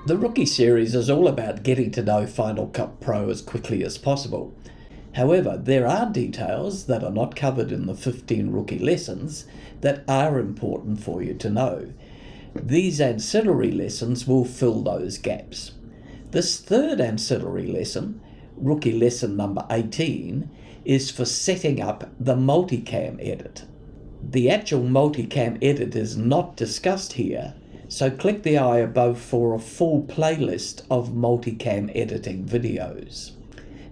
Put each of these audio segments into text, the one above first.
The Rookie series is all about getting to know Final Cut Pro as quickly as possible. However, there are details that are not covered in the 15 Rookie lessons that are important for you to know. These ancillary lessons will fill those gaps. This third ancillary lesson, Rookie lesson number 18, is for setting up the MultiCam edit. The actual MultiCam edit is not discussed here, so click the eye above for a full playlist of MultiCam editing videos.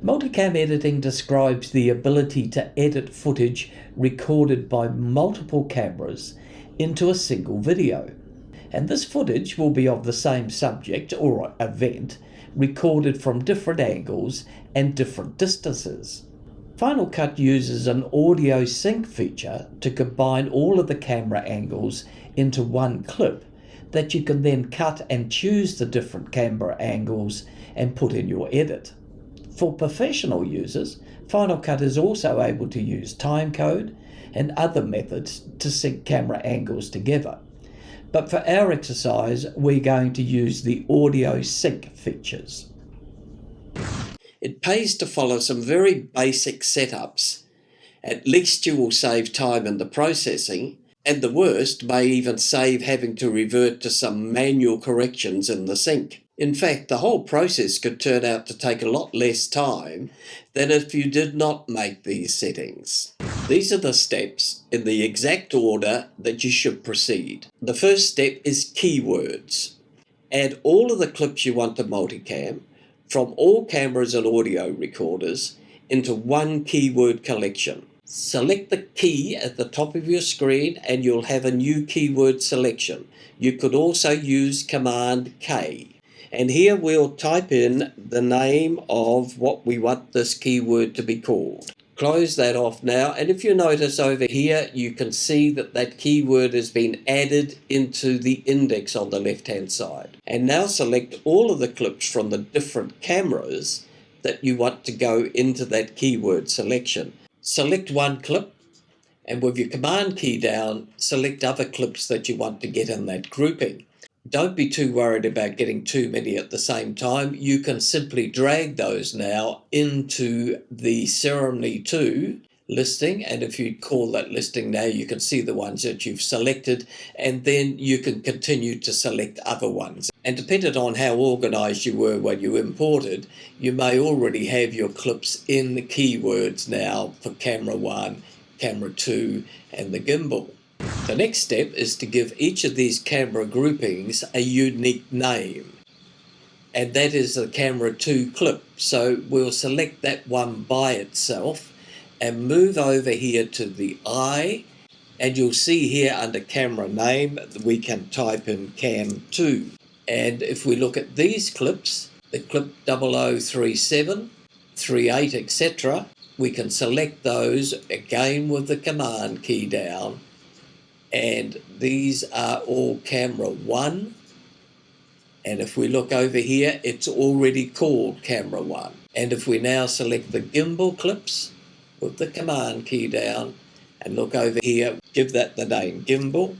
MultiCam editing describes the ability to edit footage recorded by multiple cameras into a single video. And this footage will be of the same subject or event, recorded from different angles and different distances. Final Cut uses an audio sync feature to combine all of the camera angles into one clip that you can then cut and choose the different camera angles and put in your edit. For professional users, Final Cut is also able to use timecode and other methods to sync camera angles together. But for our exercise, we're going to use the audio sync features. It pays to follow some very basic setups. At least you will save time in the processing, and the worst may even save having to revert to some manual corrections in the sync. In fact, the whole process could turn out to take a lot less time than if you did not make these settings. These are the steps in the exact order that you should proceed. The first step is keywords. Add all of the clips you want to multicam from all cameras and audio recorders into one keyword collection. Select the key at the top of your screen and you'll have a new keyword selection. You could also use Command K. And here we'll type in the name of what we want this keyword to be called. Close that off now, and if you notice over here, you can see that that keyword has been added into the index on the left-hand side. And now select all of the clips from the different cameras that you want to go into that keyword selection. Select one clip, and with your Command key down, select other clips that you want to get in that grouping. Don't be too worried about getting too many at the same time. You can simply drag those now into the Ceremony 2 listing, and if you call that listing now, you can see the ones that you've selected, and then you can continue to select other ones. And depending on how organized you were when you imported, you may already have your clips in the keywords now for camera 1, camera 2, and the gimbal. The next step is to give each of these camera groupings a unique name, and that is the camera 2 clip. So we'll select that one by itself and move over here to the eye, and you'll see here under camera name we can type in cam 2. And if we look at these clips, the clip 0037, 38, etc., we can select those again with the Command key down. And these are all camera 1. And if we look over here, it's already called camera 1. And if we now select the gimbal clips with the Command key down and look over here, give that the name gimbal.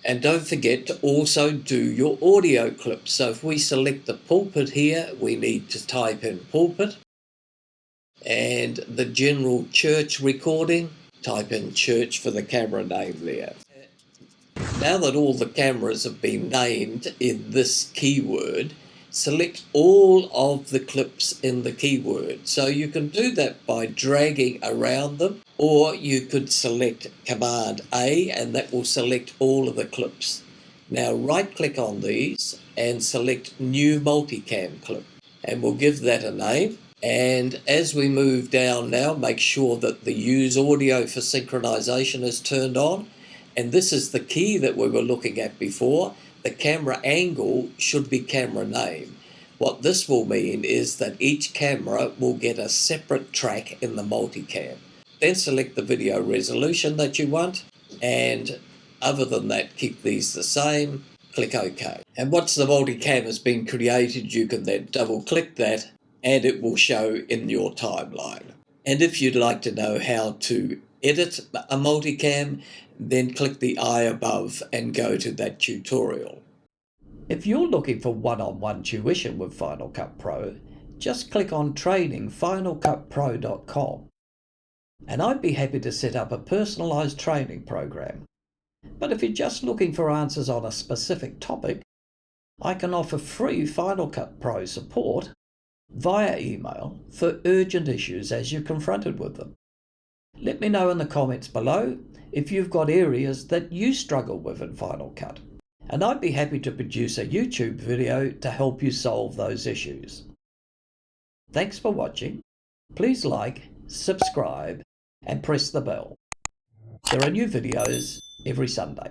And don't forget to also do your audio clips. So if we select the pulpit here, we need to type in pulpit. And the general church recording, type in church for the camera name there. Now that all the cameras have been named in this keyword, select all of the clips in the keyword. So you can do that by dragging around them, or you could select Command A and that will select all of the clips. Now right click on these and select New Multicam Clip, and we'll give that a name. And as we move down now, make sure that the Use Audio for Synchronization is turned on. And this is the key that we were looking at before. The camera angle should be camera name. What this will mean is that each camera will get a separate track in the multicam. Then select the video resolution that you want, and other than that, keep these the same. Click OK. And once the multicam has been created, you can then double click that and it will show in your timeline. And if you'd like to know how to edit a multicam, then click the eye above and go to that tutorial. If you're looking for one-on-one tuition with Final Cut Pro, just click on trainingfinalcutpro.com and I'd be happy to set up a personalised training program. But if you're just looking for answers on a specific topic, I can offer free Final Cut Pro support via email for urgent issues as you're confronted with them. Let me know in the comments below if you've got areas that you struggle with in Final Cut, and I'd be happy to produce a YouTube video to help you solve those issues. Thanks for watching. Please like, subscribe, and press the bell. There are new videos every Sunday.